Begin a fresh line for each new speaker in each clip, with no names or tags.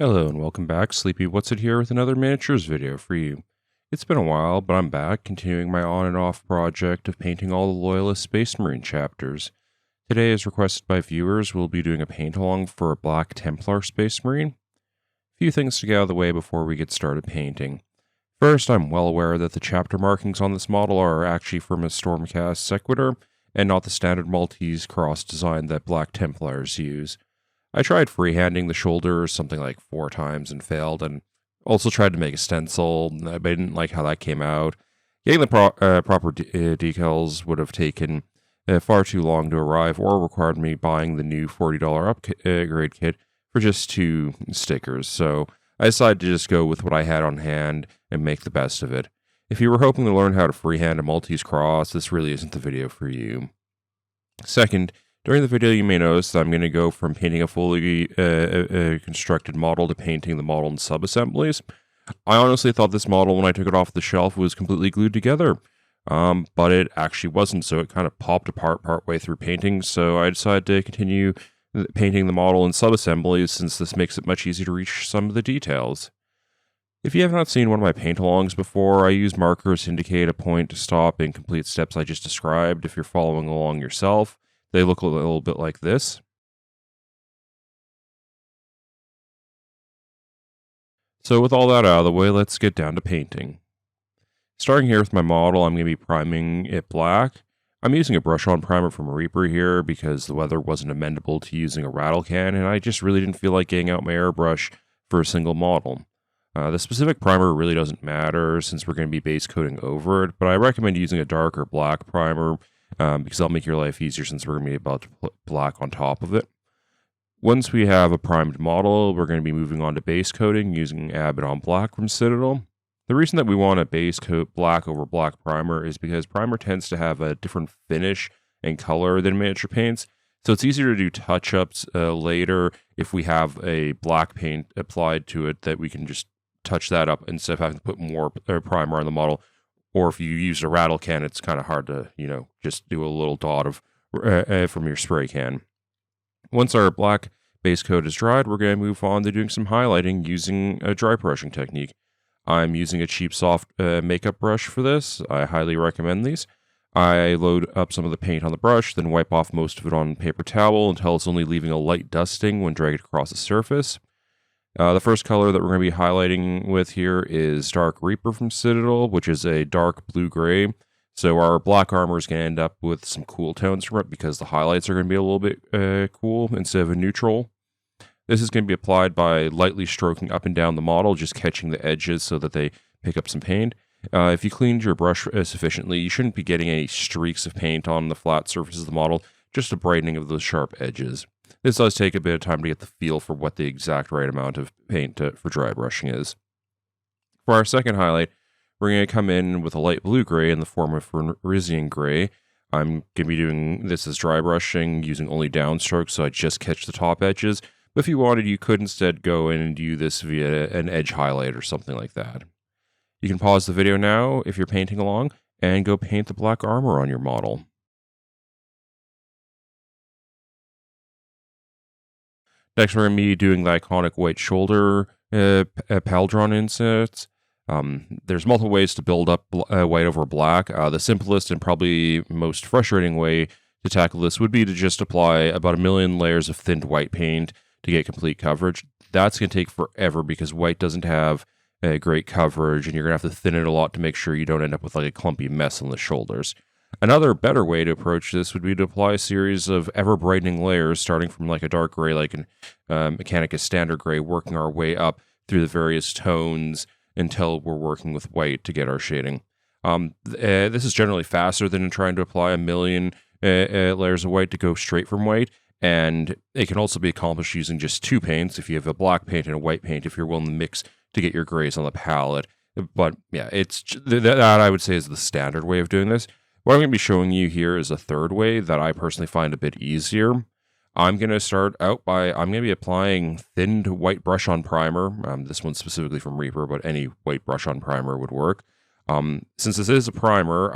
Hello and welcome back, Sleepy What's It here with another miniatures video for you. It's been a while, but I'm back, continuing my on and off project of painting all the Loyalist Space Marine chapters. Today, as requested by viewers, we'll be doing a paint-along for a Black Templar Space Marine. A few things to get out of the way before we get started painting. First, I'm well aware that the chapter markings on this model are actually from a Stormcast Sequitur, and not the standard Maltese cross design that Black Templars use. I tried freehanding the shoulders something like 4 times and failed, and also tried to make a stencil, but I didn't like how that came out. Getting the proper decals would have taken far too long to arrive, or required me buying the new $40 upgrade kit for just 2 stickers, so I decided to just go with what I had on hand and make the best of it. If you were hoping to learn how to freehand a Maltese cross, this really isn't the video for you. Second, during the video, you may notice that I'm going to go from painting a fully constructed model to painting the model in sub-assemblies. I honestly thought this model, when I took it off the shelf, was completely glued together, but it actually wasn't, so it kind of popped apart partway through painting, so I decided to continue painting the model in sub-assemblies, since this makes it much easier to reach some of the details. If you have not seen one of my paint-alongs before, I use markers to indicate a point to stop and complete steps I just described. If you're following along yourself, they look a little bit like this. So with all that out of the way, let's get down to painting. Starting here with my model, I'm going to be priming it black. I'm using a brush-on primer from Reaper here because the weather wasn't amendable to using a rattle can, and I just really didn't feel like getting out my airbrush for a single model. The specific primer really doesn't matter since we're going to be base coating over it, but I recommend using a darker black primer because that'll make your life easier since we're going to be about to put black on top of it. Once we have a primed model, we're going to be moving on to base coating using Abaddon Black from Citadel. The reason that we want to base coat black over black primer is because primer tends to have a different finish and color than miniature paints, so it's easier to do touch-ups later if we have a black paint applied to it that we can just touch that up instead of having to put more primer on the model. Or if you use a rattle can, it's kind of hard to, just do a little dot of from your spray can. Once our black base coat is dried, we're going to move on to doing some highlighting using a dry brushing technique. I'm using a cheap soft makeup brush for this. I highly recommend these. I load up some of the paint on the brush, then wipe off most of it on paper towel until it's only leaving a light dusting when dragged across the surface. The first color that we're going to be highlighting with here is Dark Reaper from Citadel, which is a dark blue-gray. So our black armor is going to end up with some cool tones from it because the highlights are going to be a little bit cool instead of a neutral. This is going to be applied by lightly stroking up and down the model, just catching the edges so that they pick up some paint. If you cleaned your brush sufficiently, you shouldn't be getting any streaks of paint on the flat surfaces of the model, just a brightening of those sharp edges. This does take a bit of time to get the feel for what the exact right amount of paint for dry brushing is. For our second highlight, we're going to come in with a light blue-gray in the form of Fenrisian Grey. I'm going to be doing this as dry brushing using only downstrokes, so I just catch the top edges. But if you wanted, you could instead go in and do this via an edge highlight or something like that. You can pause the video now if you're painting along, and go paint the black armor on your model. Next, we're going to be doing the iconic white shoulder Pauldron insets. There's multiple ways to build up white over black. The simplest and probably most frustrating way to tackle this would be to just apply about 1 million layers of thinned white paint to get complete coverage. That's going to take forever because white doesn't have great coverage, and you're going to have to thin it a lot to make sure you don't end up with like a clumpy mess on the shoulders. Another better way to approach this would be to apply a series of ever-brightening layers, starting from like a dark gray, like an Mechanicus Standard Gray, working our way up through the various tones until we're working with white to get our shading. This is generally faster than trying to apply 1 million layers of white to go straight from white, and it can also be accomplished using just 2 paints if you have a black paint and a white paint if you're willing to mix to get your grays on the palette. But yeah, it's that I would say is the standard way of doing this. What I'm going to be showing you here is a third way that I personally find a bit easier. I'm going to start out by, I'm going to be applying thinned white brush-on primer. This one's specifically from Reaper, but any white brush-on primer would work. Since this is a primer,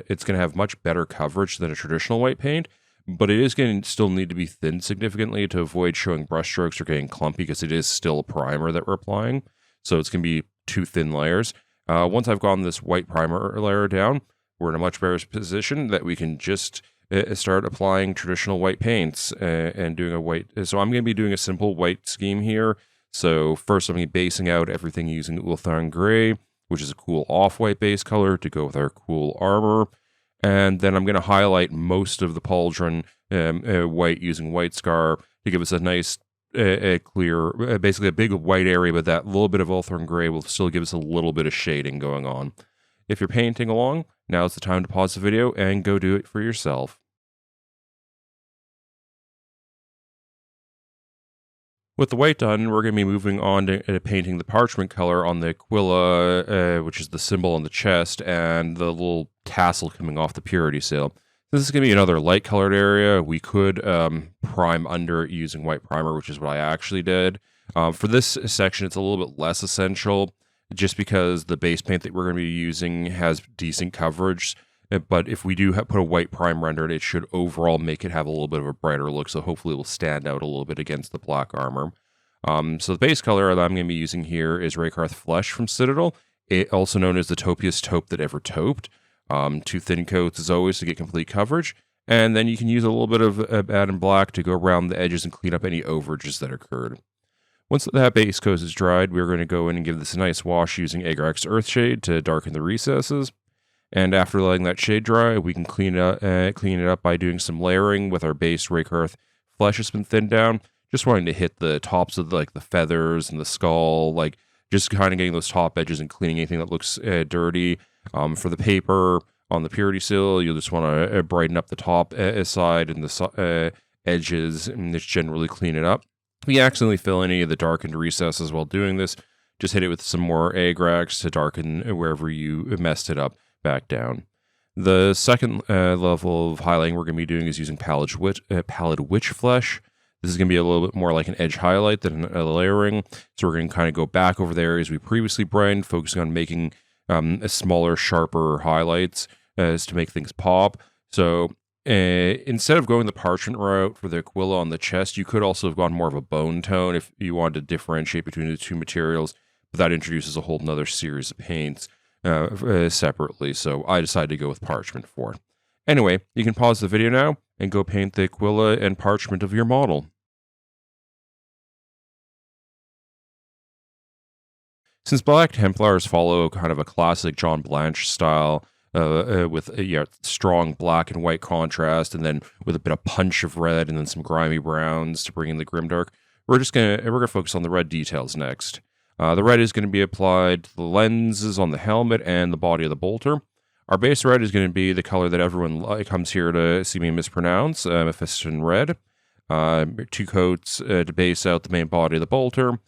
it's going to have much better coverage than a traditional white paint, but it is going to still need to be thinned significantly to avoid showing brushstrokes or getting clumpy because it is still a primer that we're applying. So it's going to be 2 thin layers. Once I've gotten this white primer layer down, we're in a much better position that we can just start applying traditional white paints and doing a white. So I'm going to be doing a simple white scheme here. So first I'm going to be basing out everything using Ulthuan Grey, which is a cool off-white base color to go with our cool armor. And then I'm going to highlight most of the Pauldron white using White Scar to give us a nice, clear, basically a big white area, but that little bit of Ulthuan Grey will still give us a little bit of shading going on. If you're painting along, now's the time to pause the video and go do it for yourself. With the white done, we're going to be moving on to painting the parchment color on the Aquilia, which is the symbol on the chest, and the little tassel coming off the purity seal. This is going to be another light-colored area. We could prime under it using white primer, which is what I actually did. For this section, it's a little bit less essential, just because the base paint that we're going to be using has decent coverage. But if we do put a white primer under it, it should overall make it have a little bit of a brighter look, so hopefully it will stand out a little bit against the black armor. So the base color that I'm going to be using here is Rakarth Flesh from Citadel, also known as the taupiest taupe that ever tauped. 2 thin coats as always to get complete coverage, and then you can use a little bit of Abaddon Black to go around the edges and clean up any overages that occurred. Once that base coat is dried, we're going to go in and give this a nice wash using Agrax Earthshade to darken the recesses. And after letting that shade dry, we can clean it up by doing some layering with our base Rakarth Flesh has been thinned down. Just wanting to hit the tops of the feathers and the skull, just kind of getting those top edges and cleaning anything that looks dirty. For the paper on the purity seal, you'll just want to brighten up the top side and the edges and just generally clean it up. If you accidentally fill any of the darkened recesses while doing this, just hit it with some more Agrax to darken wherever you messed it up back down. The second level of highlighting we're going to be doing is using Pallid Witch Flesh. This is going to be a little bit more like an edge highlight than a layering. So we're going to kind of go back over the areas we previously brightened, focusing on making a smaller, sharper highlights as to make things pop. So instead of going the parchment route for the Aquilia on the chest, you could also have gone more of a bone tone if you wanted to differentiate between the 2 materials, but that introduces a whole nother series of paints separately, so I decided to go with parchment for it. Anyway, you can pause the video now and go paint the Aquilia and parchment of your model. Since Black Templars follow kind of a classic John Blanche style, with strong black and white contrast, and then with a bit of punch of red, and then some grimy browns to bring in the grimdark, we're gonna focus on the red details next. The red is going to be applied to the lenses on the helmet and the body of the bolter. Our base red is going to be the color that everyone comes here to see me mispronounce, Mephiston Red. 2 coats to base out the main body of the bolter.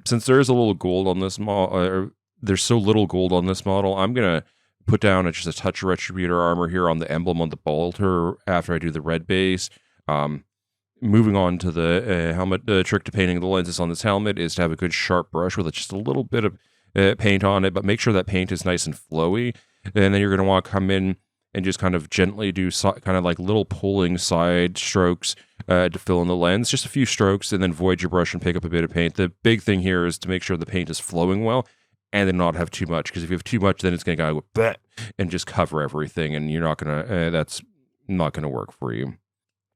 Since there is a little gold on this model, there's so little gold on this model, I'm going to put down just a touch of Retributor Armour here on the emblem on the bolter after I do the red base. Moving on to the helmet, the trick to painting the lenses on this helmet is to have a good sharp brush with just a little bit of paint on it, but make sure that paint is nice and flowy. And then you're going to want to come in and just kind of gently do kind of like little pulling side strokes to fill in the lens. Just a few strokes, and then void your brush and pick up a bit of paint. The big thing here is to make sure the paint is flowing well and then not have too much, because if you have too much, then it's going to go bleh and just cover everything, and you're not going to, that's not going to work for you.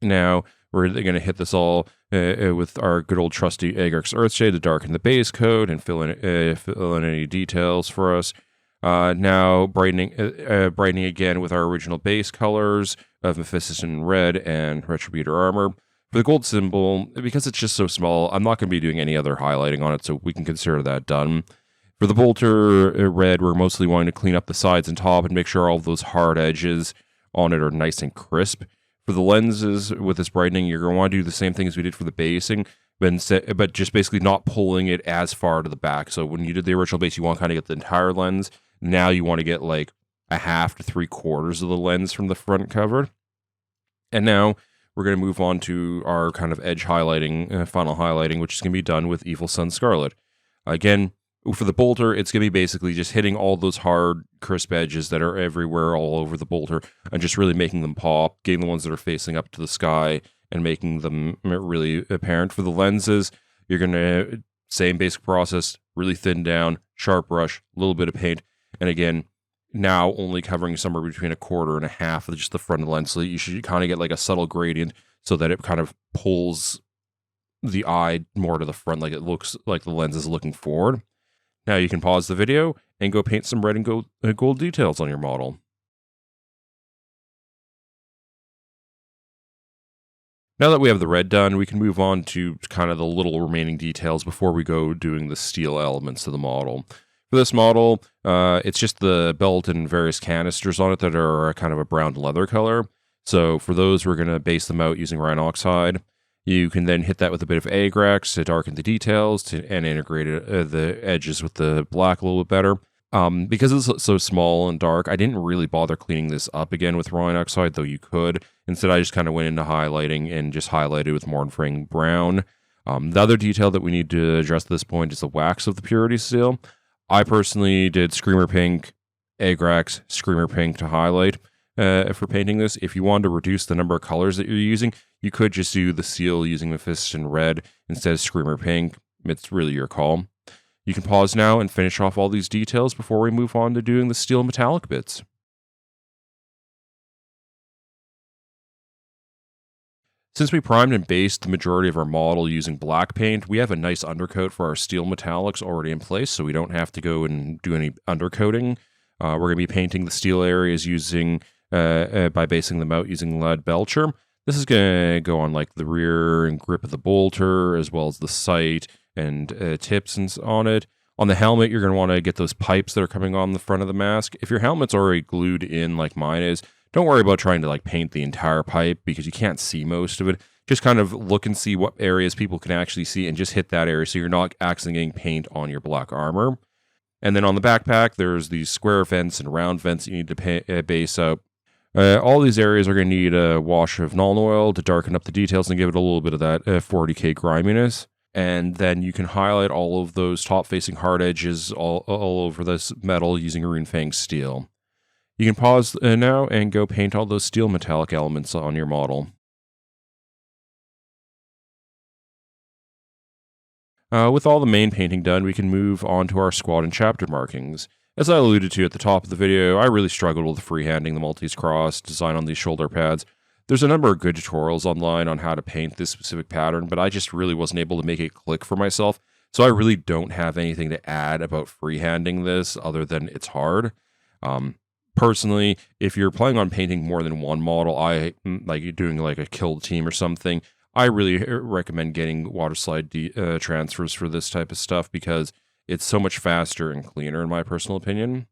Now, we're going to hit this all with our good old trusty Agrax Earthshade to darken the base coat and fill in any details for us. Now, brightening again with our original base colors of Mephiston Red and Retributor Armour. For the gold symbol, because it's just so small, I'm not going to be doing any other highlighting on it, so we can consider that done. For the bolter red, we're mostly wanting to clean up the sides and top and make sure all of those hard edges on it are nice and crisp. For the lenses with this brightening, you're going to want to do the same thing as we did for the basing, but just basically not pulling it as far to the back. So when you did the original base, you want to kind of get the entire lens. Now you want to get like a half to 3/4 of the lens from the front covered. And now we're going to move on to our kind of edge highlighting, final highlighting, which is going to be done with Evil Sunz Scarlet. Again, For the bolter, it's going to be basically just hitting all those hard, crisp edges that are everywhere all over the bolter and just really making them pop, getting the ones that are facing up to the sky and making them really apparent. For the lenses, you're going to, same basic process, really thin down, sharp brush, a little bit of paint, and again, now only covering somewhere between 1/4 and 1/2 of just the front of the lens, so you should kind of get like a subtle gradient so that it kind of pulls the eye more to the front, like it looks like the lens is looking forward. Now you can pause the video and go paint some red and gold details on your model. Now that we have the red done, we can move on to kind of the little remaining details before we go doing the steel elements of the model. For this model, it's just the belt and various canisters on it that are kind of a brown leather color. So for those, we're going to base them out using Rhinox Hide. You can then hit that with a bit of Agrax to darken the details and integrate the edges with the black a little bit better. Because it's so small and dark, I didn't really bother cleaning this up again with Rhinox Hide, though you could. Instead, I just kind of went into highlighting and just highlighted with Mournfang Brown. The other detail that we need to address at this point is the wax of the Purity Seal. I personally did Screamer Pink, Agrax, Screamer Pink to highlight for painting this. If you wanted to reduce the number of colors that you're using, you could just do the seal using Mephiston Red instead of Screamer Pink. It's really your call. You can pause now and finish off all these details before we move on to doing the steel metallic bits. Since we primed and based the majority of our model using black paint, we have a nice undercoat for our steel metallics already in place, so we don't have to go and do any undercoating. We're going to be painting the steel areas using by basing them out using Leadbelcher. This is going to go on like the rear and grip of the bolter, as well as the sight and tips and on it. On the helmet, you're going to want to get those pipes that are coming on the front of the mask. If your helmet's already glued in like mine is, don't worry about trying to like paint the entire pipe because you can't see most of it. Just kind of look and see what areas people can actually see and just hit that area so you're not accidentally getting paint on your black armor. And then on the backpack, there's these square vents and round vents that you need to base out. All these areas are going to need a wash of Nuln Oil to darken up the details and give it a little bit of that 40k griminess. And then you can highlight all of those top-facing hard edges all over this metal using Mournfang steel. You can pause now and go paint all those steel metallic elements on your model. With all the main painting done, we can move on to our squad and chapter markings. As I alluded to at the top of the video, I really struggled with freehanding the Maltese Cross design on these shoulder pads. There's a number of good tutorials online on how to paint this specific pattern, but I just really wasn't able to make it click for myself, so I really don't have anything to add about freehanding this other than it's hard. Personally, if you're planning on painting more than one model, like you're doing like a kill team or something, I really recommend getting waterslide transfers for this type of stuff because it's so much faster and cleaner in my personal opinion.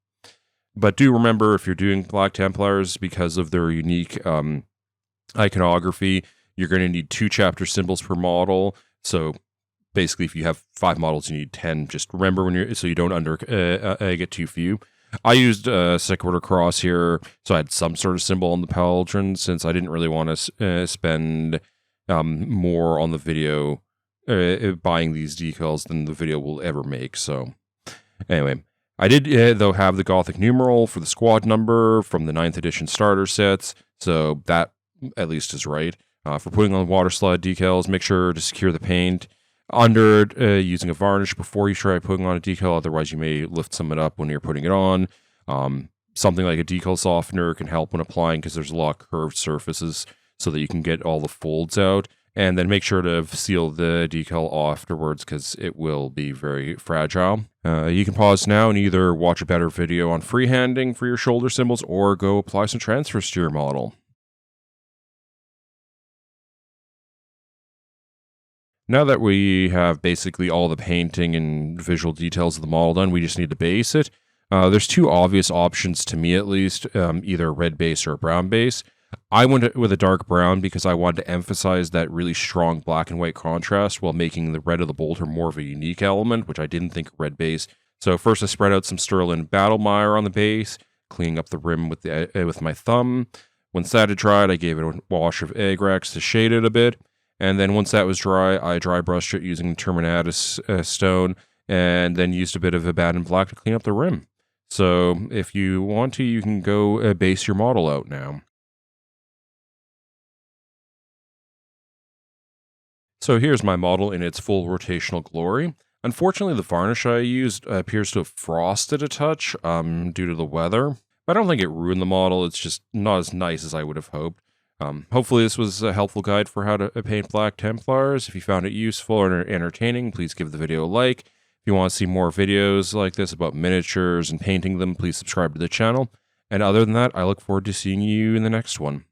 But do remember, if you're doing Black Templars, because of their unique iconography, you're going to need 2 chapter symbols per model. So basically, if you have 5 models, you need 10. Just remember so you don't get too few. I used a second order cross here, so I had some sort of symbol on the Pauldron, since I didn't really want to spend more on the video buying these decals than the video will ever make. So anyway, I did though have the Gothic numeral for the squad number from the 9th edition starter sets, so that at least is right. For putting on water slide decals, make sure to secure the paint under it using a varnish before you try putting on a decal, otherwise you may lift some of it up when you're putting it on. Something like a decal softener can help when applying because there's a lot of curved surfaces so that you can get all the folds out. And then make sure to seal the decal afterwards because it will be very fragile. You can pause now and either watch a better video on freehanding for your shoulder symbols or go apply some transfers to your model. Now that we have basically all the painting and visual details of the model done, we just need to base it. There's 2 obvious options to me at least, either a red base or a brown base. I went with a dark brown because I wanted to emphasize that really strong black and white contrast while making the red of the bolter more of a unique element, which I didn't think a red base. So first I spread out some Sterling Battlemire on the base, cleaning up the rim with my thumb. Once that had dried, I gave it a wash of Agrax to shade it a bit. And then once that was dry, I dry brushed it using Terminatus stone and then used a bit of Abaddon Black to clean up the rim. So if you want to, you can go base your model out now. So here's my model in its full rotational glory. Unfortunately, the varnish I used appears to have frosted a touch due to the weather. I don't think it ruined the model, it's just not as nice as I would have hoped. Hopefully this was a helpful guide for how to paint Black Templars. If you found it useful or entertaining, please give the video a like. If you want to see more videos like this about miniatures and painting them, please subscribe to the channel. And other than that, I look forward to seeing you in the next one.